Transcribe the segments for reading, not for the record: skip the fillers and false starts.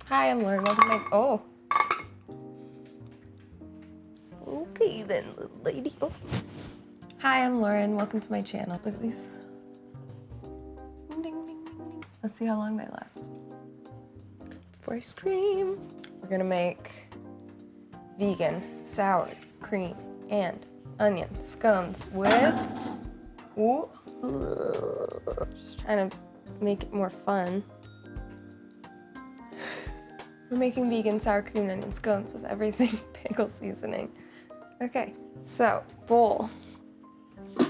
Hi, I'm Lauren. Welcome to my, oh. Okay then, little lady. Oh. Hi, I'm Lauren. Welcome to my channel. Look at these. Ding, ding, ding, ding. Let's see how long they last. Before I scream, we're gonna make vegan sour cream and onion scones with, ooh, just trying to make it more fun. We're making vegan sour cream and onion scones with everything bagel seasoning. Okay, so bowl,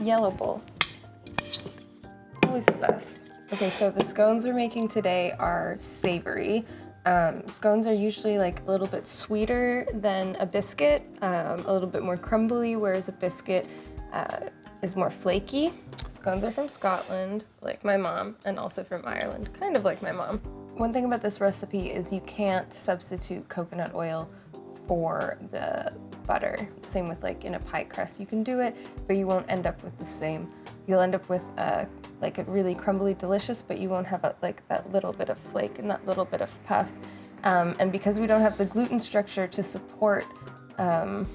yellow bowl, always the best. Okay, so the scones we're making today are savory. Scones are usually like a little bit sweeter than a biscuit, a little bit more crumbly, whereas a biscuit is more flaky. Scones are from Scotland, like my mom, and also from Ireland, kind of like my mom. One thing about this recipe is you can't substitute coconut oil for the butter. Same with like in a pie crust, you can do it, but you won't end up with the same. You'll end up with like a really crumbly delicious, but you won't have like that little bit of flake and that little bit of puff. And because we don't have the gluten structure to support the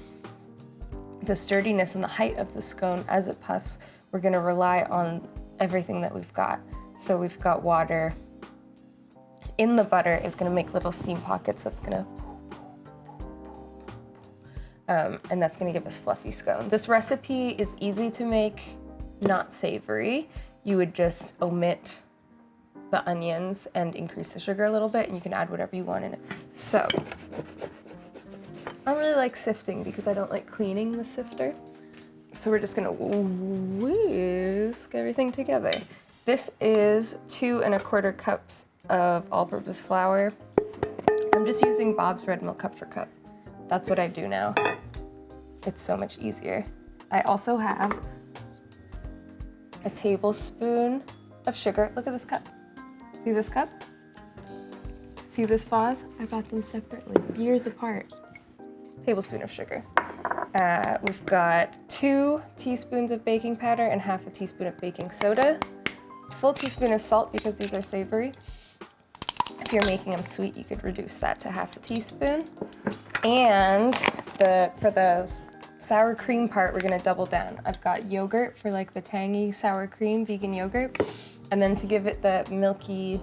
sturdiness and the height of the scone as it puffs, we're gonna rely on everything that we've got. So we've got water in the butter is gonna make little steam pockets that's gonna, and that's gonna give us fluffy scones. This recipe is easy to make, not savory. You would just omit the onions and increase the sugar a little bit, and you can add whatever you want in it. So, I don't really like sifting because I don't like cleaning the sifter. So we're just gonna whisk everything together. This is 2 1/4 cups of all-purpose flour. I'm just using Bob's Red Milk cup for cup. That's what I do now. It's so much easier. I also have a tablespoon of sugar. Look at this cup. See this cup? See this vase? I bought them separately, years apart. Tablespoon of sugar. We've got 2 teaspoons of baking powder and 1/2 teaspoon of baking soda. Full teaspoon of salt because these are savory. If you're making them sweet, you could reduce that to 1/2 teaspoon. And for the sour cream part, we're gonna double down. I've got yogurt for like the tangy sour cream, vegan yogurt. And then to give it the milky,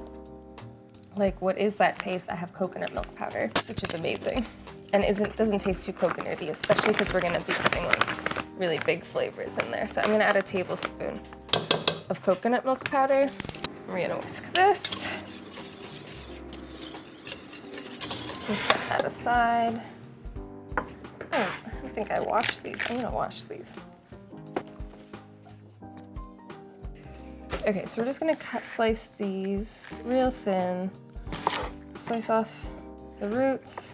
like what is that taste, I have coconut milk powder, which is amazing. And doesn't taste too coconutty, especially because we're gonna be putting like really big flavors in there. So I'm gonna add a tablespoon of coconut milk powder. We're gonna whisk this. And set that aside. Oh, I don't think I washed these. I'm gonna wash these. Okay, so we're just gonna slice these real thin. Slice off the roots.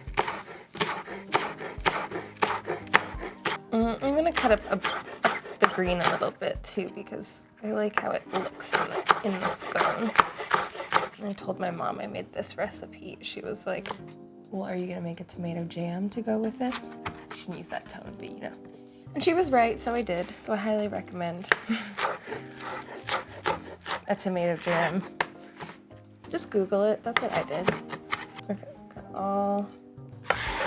I'm gonna cut up the green a little bit too because I like how it looks in the scone. And I told my mom I made this recipe. She was like, well, are you gonna make a tomato jam to go with it? I shouldn't use that tone, but you know. And she was right, so I did. So I highly recommend a tomato jam. Just Google it, that's what I did. Okay, got all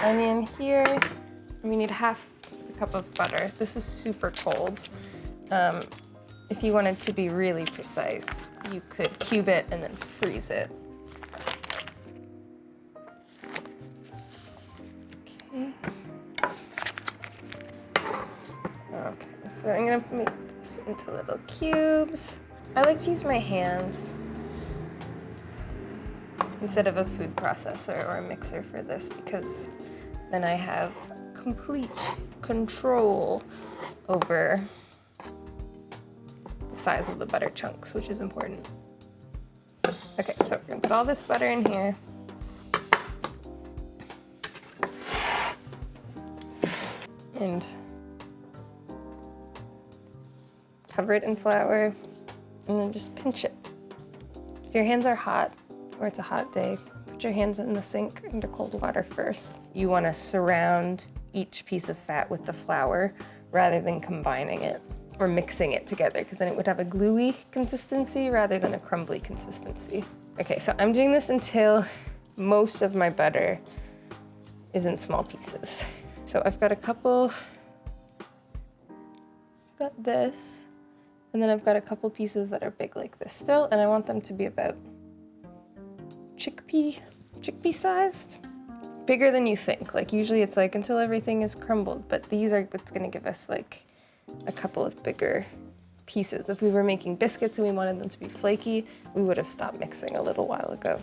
onion here. We need 1/2 cup of butter. This is super cold. If you wanted to be really precise, you could cube it and then freeze it. Okay, so I'm gonna make this into little cubes. I like to use my hands instead of a food processor or a mixer for this because then I have complete control over the size of the butter chunks, which is important. Okay, so we're gonna put all this butter in here. And cover it in flour, and then just pinch it. If your hands are hot, or it's a hot day, put your hands in the sink under cold water first. You wanna surround each piece of fat with the flour rather than combining it or mixing it together, because then it would have a gluey consistency rather than a crumbly consistency. Okay, so I'm doing this until most of my butter is in small pieces. So I've got a couple, I've got this, and then I've got a couple pieces that are big like this still, and I want them to be about chickpea sized. Bigger than you think. Like usually it's like until everything is crumbled, but these are what's gonna give us like a couple of bigger pieces. If we were making biscuits and we wanted them to be flaky, we would have stopped mixing a little while ago.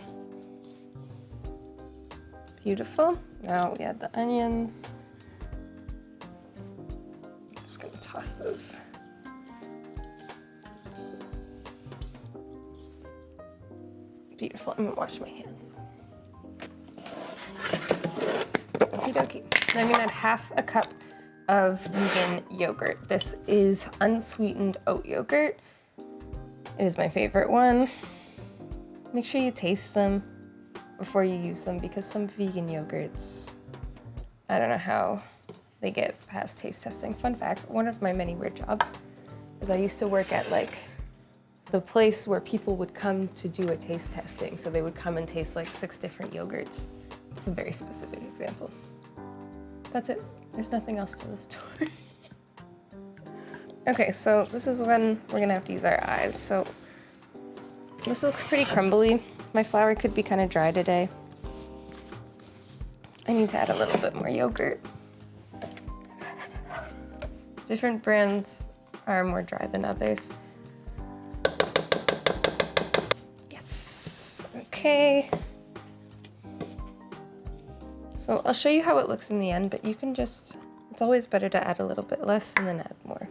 Beautiful. Now we add the onions. I'm just gonna toss those. Beautiful. I'm gonna wash my hands. Okie dokie. Now I'm gonna add half a cup of vegan yogurt. This is unsweetened oat yogurt. It is my favorite one. Make sure you taste them before you use them because some vegan yogurts, I don't know how they get past taste testing. Fun fact, one of my many weird jobs is I used to work at like the place where people would come to do a taste testing. So they would come and taste like 6 different yogurts. It's a very specific example. That's it. There's nothing else to the story. Okay, so this is when we're gonna have to use our eyes. So this looks pretty crumbly. My flour could be kind of dry today. I need to add a little bit more yogurt. Different brands are more dry than others. Yes, okay. So I'll show you how it looks in the end, but you can just, it's always better to add a little bit less and then add more.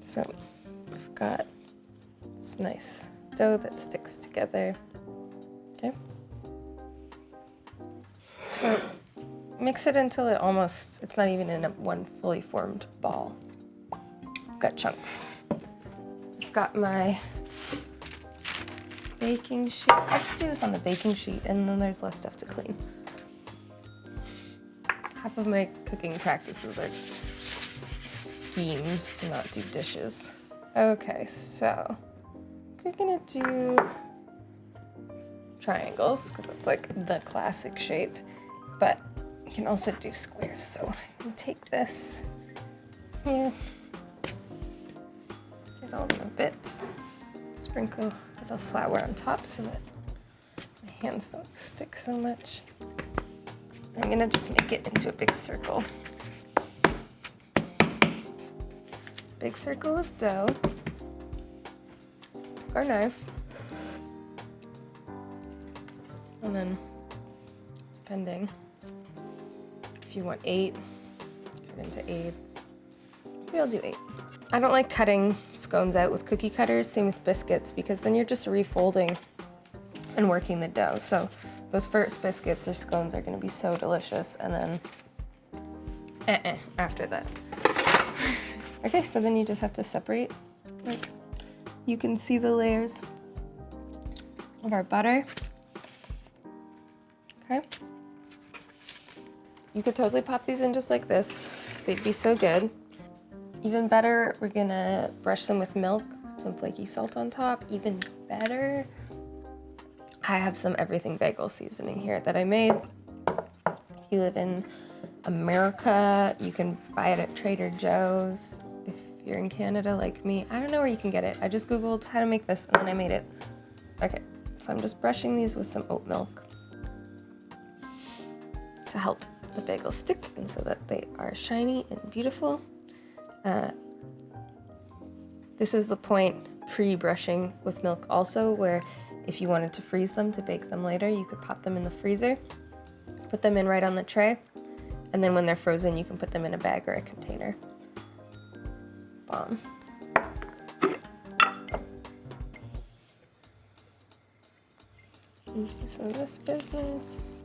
So we've got this nice dough that sticks together, okay? So mix it until it almost, it's not even in one fully formed ball. I've got chunks. I've got my baking sheet. I'll just do this on the baking sheet and then there's less stuff to clean. Half of my cooking practices are schemes to not do dishes. Okay, so we're gonna do triangles because that's like the classic shape, but you can also do squares. So I'm gonna take this here, get all the bits, sprinkle a little flour on top so that my hands don't stick so much. I'm gonna just make it into a big circle. Big circle of dough. Our knife. And then, depending, if you want 8, cut into 8s. Maybe I'll do 8. I don't like cutting scones out with cookie cutters, same with biscuits, because then you're just refolding and working the dough. So those first biscuits or scones are gonna be so delicious, and then after that. Okay, so then you just have to separate. Like, you can see the layers of our butter. Okay. You could totally pop these in just like this. They'd be so good. Even better, we're gonna brush them with milk, put some flaky salt on top. Even better, I have some everything bagel seasoning here that I made. If you live in America, you can buy it at Trader Joe's. If you're in Canada like me, I don't know where you can get it. I just Googled how to make this and then I made it. Okay, so I'm just brushing these with some oat milk to help the bagels stick and so that they are shiny and beautiful. This is the point pre-brushing with milk also, where if you wanted to freeze them to bake them later, you could pop them in the freezer, put them in right on the tray, and then when they're frozen, you can put them in a bag or a container. Bomb. And do some of this business.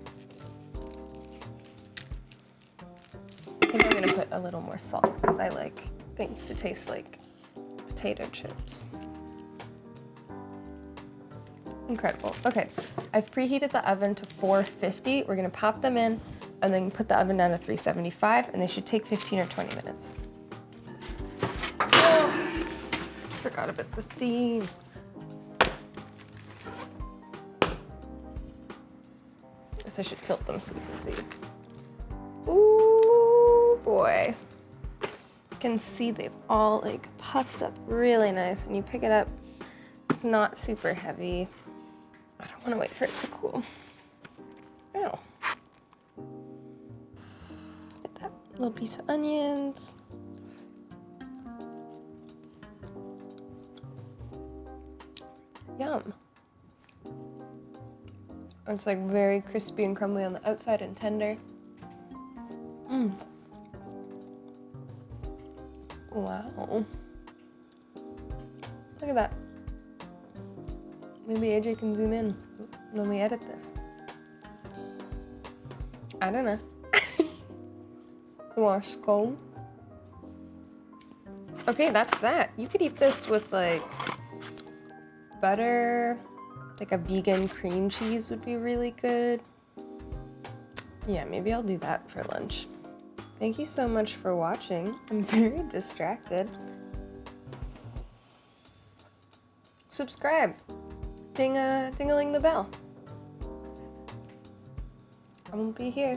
I think I'm gonna put a little more salt because I like things to taste like potato chips. Incredible. Okay, I've preheated the oven to 450. We're gonna pop them in and then put the oven down to 375, and they should take 15 or 20 minutes. Oh, forgot about the steam. Guess I should tilt them so you can see. Ooh, boy. You can see they've all like puffed up really nice. When you pick it up, it's not super heavy. I don't want to wait for it to cool. Ow. Get that little piece of onions. Yum. It's like very crispy and crumbly on the outside and tender. Mmm. Wow. Look at that. Maybe AJ can zoom in when we edit this. I don't know. You want a scone? Okay, that's that. You could eat this with like butter, like a vegan cream cheese would be really good. Yeah, maybe I'll do that for lunch. Thank you so much for watching. I'm very distracted. Subscribe. Ding-a-ling the bell. I won't be here.